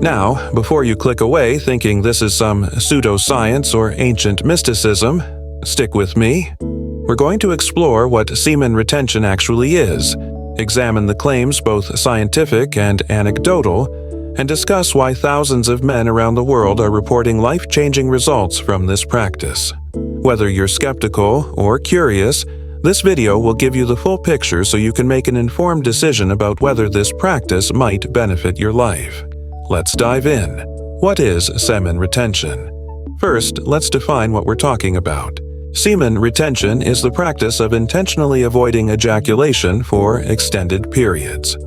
Now, before you click away thinking this is some pseudoscience or ancient mysticism, stick with me. We're going to explore what semen retention actually is, examine the claims both scientific and anecdotal, and discuss why thousands of men around the world are reporting life-changing results from this practice. Whether you're skeptical or curious, this video will give you the full picture so you can make an informed decision about whether this practice might benefit your life. Let's dive in. What is semen retention? First, let's define what we're talking about. Semen retention is the practice of intentionally avoiding ejaculation for extended periods.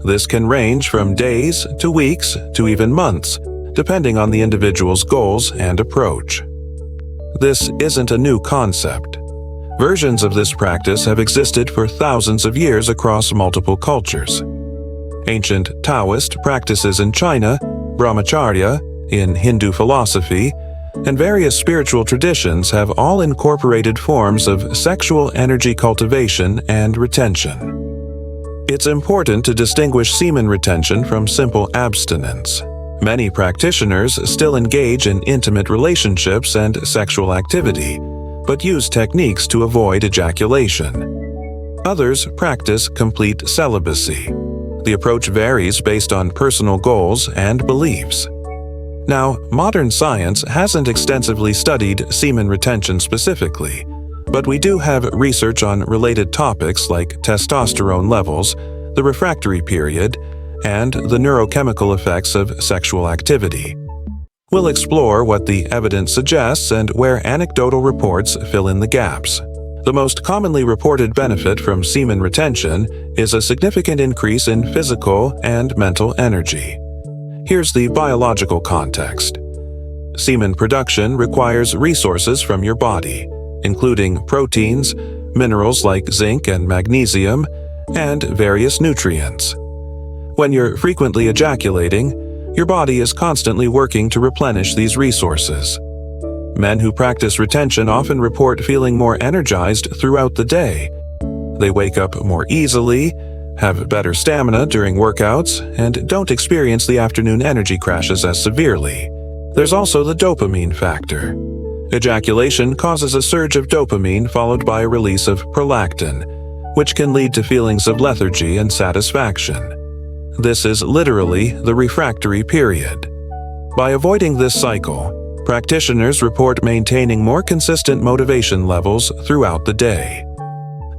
This can range from days to weeks to even months, depending on the individual's goals and approach. This isn't a new concept. Versions of this practice have existed for thousands of years across multiple cultures. Ancient Taoist practices in China, brahmacharya in Hindu philosophy, and various spiritual traditions have all incorporated forms of sexual energy cultivation and retention. It's important to distinguish semen retention from simple abstinence. Many practitioners still engage in intimate relationships and sexual activity, but use techniques to avoid ejaculation. Others practice complete celibacy. The approach varies based on personal goals and beliefs. Now, modern science hasn't extensively studied semen retention specifically, but we do have research on related topics like testosterone levels, the refractory period, and the neurochemical effects of sexual activity. We'll explore what the evidence suggests and where anecdotal reports fill in the gaps. The most commonly reported benefit from semen retention is a significant increase in physical and mental energy. Here's the biological context. Semen production requires resources from your body, including proteins, minerals like zinc and magnesium, and various nutrients. When you're frequently ejaculating, your body is constantly working to replenish these resources. Men who practice retention often report feeling more energized throughout the day. They wake up more easily, have better stamina during workouts, and don't experience the afternoon energy crashes as severely. There's also the dopamine factor. Ejaculation causes a surge of dopamine followed by a release of prolactin, which can lead to feelings of lethargy and satisfaction. This is literally the refractory period. By avoiding this cycle, practitioners report maintaining more consistent motivation levels throughout the day.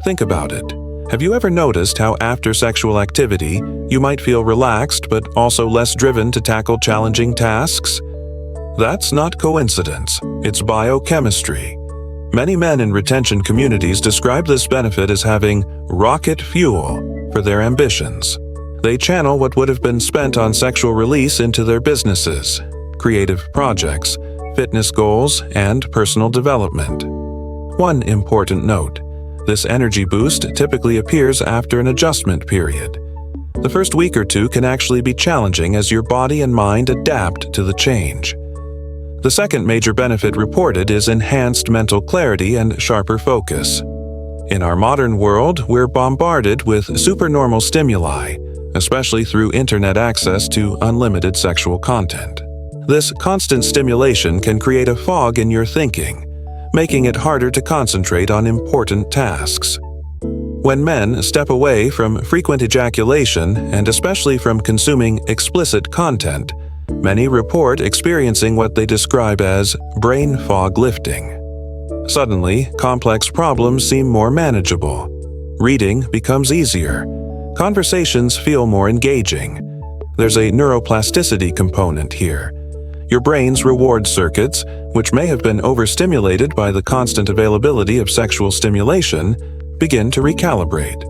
Think about it. Have you ever noticed how after sexual activity, you might feel relaxed but also less driven to tackle challenging tasks? That's not coincidence. It's biochemistry. Many men in retention communities describe this benefit as having rocket fuel for their ambitions. They channel what would have been spent on sexual release into their businesses, creative projects, fitness goals, and personal development. One important note: this energy boost typically appears after an adjustment period. The first week or two can actually be challenging as your body and mind adapt to the change. The second major benefit reported is enhanced mental clarity and sharper focus. In our modern world, we're bombarded with supernormal stimuli, especially through internet access to unlimited sexual content. This constant stimulation can create a fog in your thinking, making it harder to concentrate on important tasks. When men step away from frequent ejaculation, and especially from consuming explicit content, many report experiencing what they describe as brain fog lifting. Suddenly, complex problems seem more manageable. Reading becomes easier. Conversations feel more engaging. There's a neuroplasticity component here. Your brain's reward circuits, which may have been overstimulated by the constant availability of sexual stimulation, begin to recalibrate.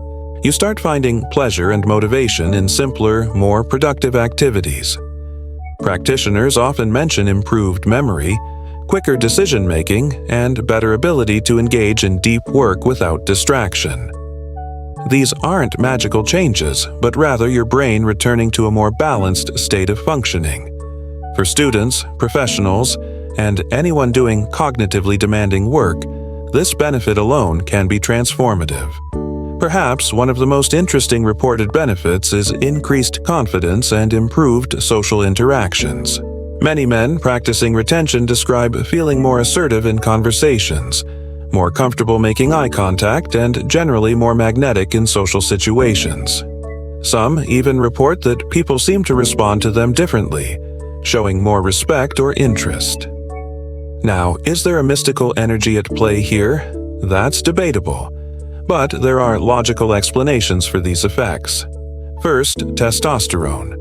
You start finding pleasure and motivation in simpler, more productive activities. Practitioners often mention improved memory, quicker decision-making, and better ability to engage in deep work without distraction. These aren't magical changes, but rather your brain returning to a more balanced state of functioning. For students, professionals, and anyone doing cognitively demanding work, this benefit alone can be transformative. Perhaps one of the most interesting reported benefits is increased confidence and improved social interactions. Many men practicing retention describe feeling more assertive in conversations, more comfortable making eye contact, and generally more magnetic in social situations. Some even report that people seem to respond to them differently, showing more respect or interest. Now, is there a mystical energy at play here? That's debatable, but there are logical explanations for these effects. First, testosterone.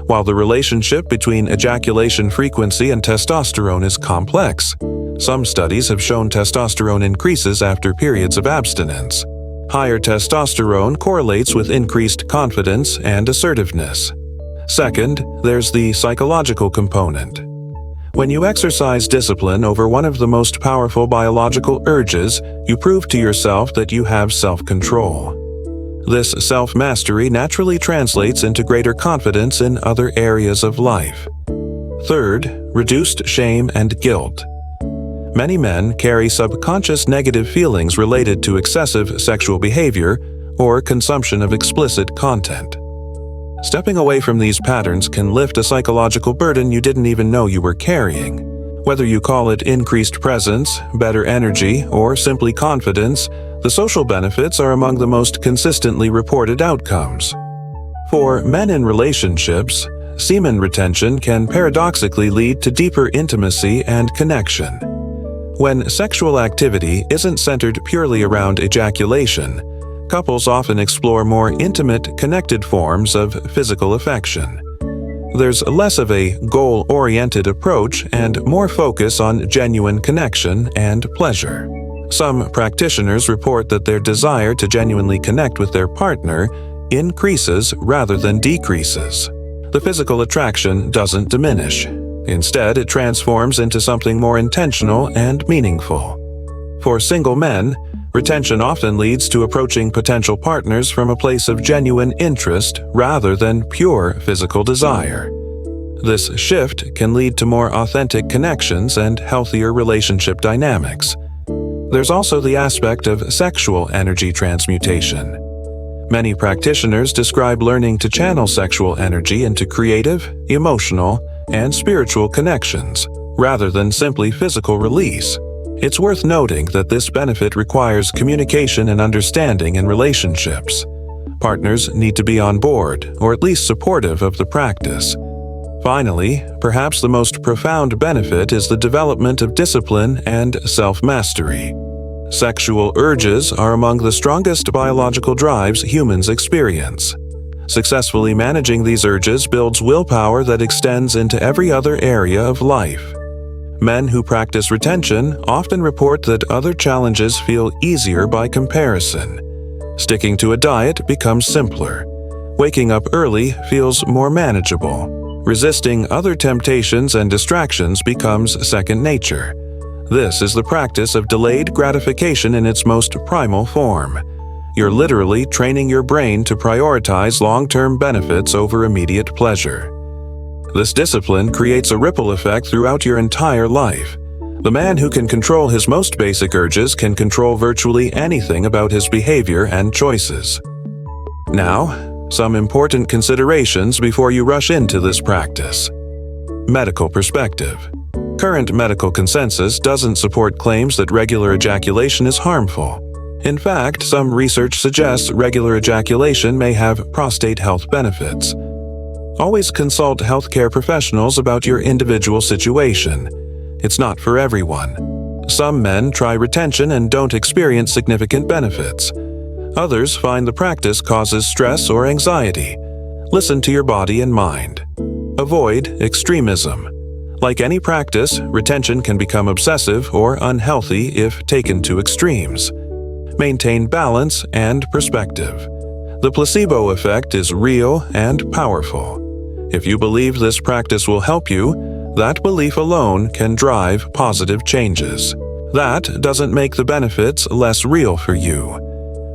While the relationship between ejaculation frequency and testosterone is complex, some studies have shown testosterone increases after periods of abstinence. Higher testosterone correlates with increased confidence and assertiveness. Second, there's the psychological component. When you exercise discipline over one of the most powerful biological urges, you prove to yourself that you have self-control. This self-mastery naturally translates into greater confidence in other areas of life. Third, reduced shame and guilt. Many men carry subconscious negative feelings related to excessive sexual behavior or consumption of explicit content. Stepping away from these patterns can lift a psychological burden you didn't even know you were carrying. Whether you call it increased presence, better energy, or simply confidence, the social benefits are among the most consistently reported outcomes. For men in relationships, semen retention can paradoxically lead to deeper intimacy and connection. When sexual activity isn't centered purely around ejaculation, couples often explore more intimate, connected forms of physical affection. There's less of a goal-oriented approach and more focus on genuine connection and pleasure. Some practitioners report that their desire to genuinely connect with their partner increases rather than decreases. The physical attraction doesn't diminish. Instead, it transforms into something more intentional and meaningful. For single men, retention often leads to approaching potential partners from a place of genuine interest rather than pure physical desire. This shift can lead to more authentic connections and healthier relationship dynamics. There's also the aspect of sexual energy transmutation. Many practitioners describe learning to channel sexual energy into creative, emotional, and spiritual connections, rather than simply physical release. It's worth noting that this benefit requires communication and understanding in relationships. Partners need to be on board, or at least supportive of the practice. Finally, perhaps the most profound benefit is the development of discipline and self-mastery. Sexual urges are among the strongest biological drives humans experience. Successfully managing these urges builds willpower that extends into every other area of life. Men who practice retention often report that other challenges feel easier by comparison. Sticking to a diet becomes simpler. Waking up early feels more manageable. Resisting other temptations and distractions becomes second nature. This is the practice of delayed gratification in its most primal form. You're literally training your brain to prioritize long-term benefits over immediate pleasure. This discipline creates a ripple effect throughout your entire life. The man who can control his most basic urges can control virtually anything about his behavior and choices. Now, some important considerations before you rush into this practice. Medical perspective. Current medical consensus doesn't support claims that regular ejaculation is harmful. In fact, some research suggests regular ejaculation may have prostate health benefits. Always consult healthcare professionals about your individual situation. It's not for everyone. Some men try retention and don't experience significant benefits. Others find the practice causes stress or anxiety. Listen to your body and mind. Avoid extremism. Like any practice, retention can become obsessive or unhealthy if taken to extremes. Maintain balance and perspective. The placebo effect is real and powerful. If you believe this practice will help you, that belief alone can drive positive changes. That doesn't make the benefits less real for you.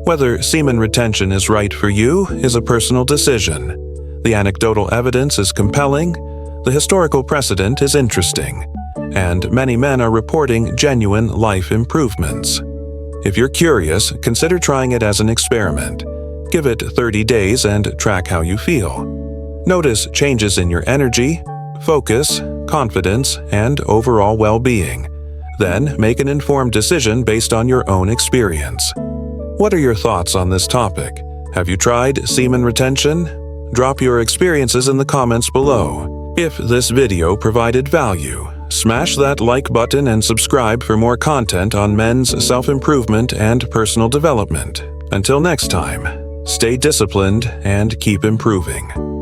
Whether semen retention is right for you is a personal decision. The anecdotal evidence is compelling, the historical precedent is interesting, and many men are reporting genuine life improvements. If you're curious, consider trying it as an experiment. Give it 30 days and track how you feel. Notice changes in your energy, focus, confidence, and overall well-being. Then, make an informed decision based on your own experience. What are your thoughts on this topic? Have you tried semen retention? Drop your experiences in the comments below. If this video provided value, smash that like button and subscribe for more content on men's self-improvement and personal development. Until next time, stay disciplined and keep improving.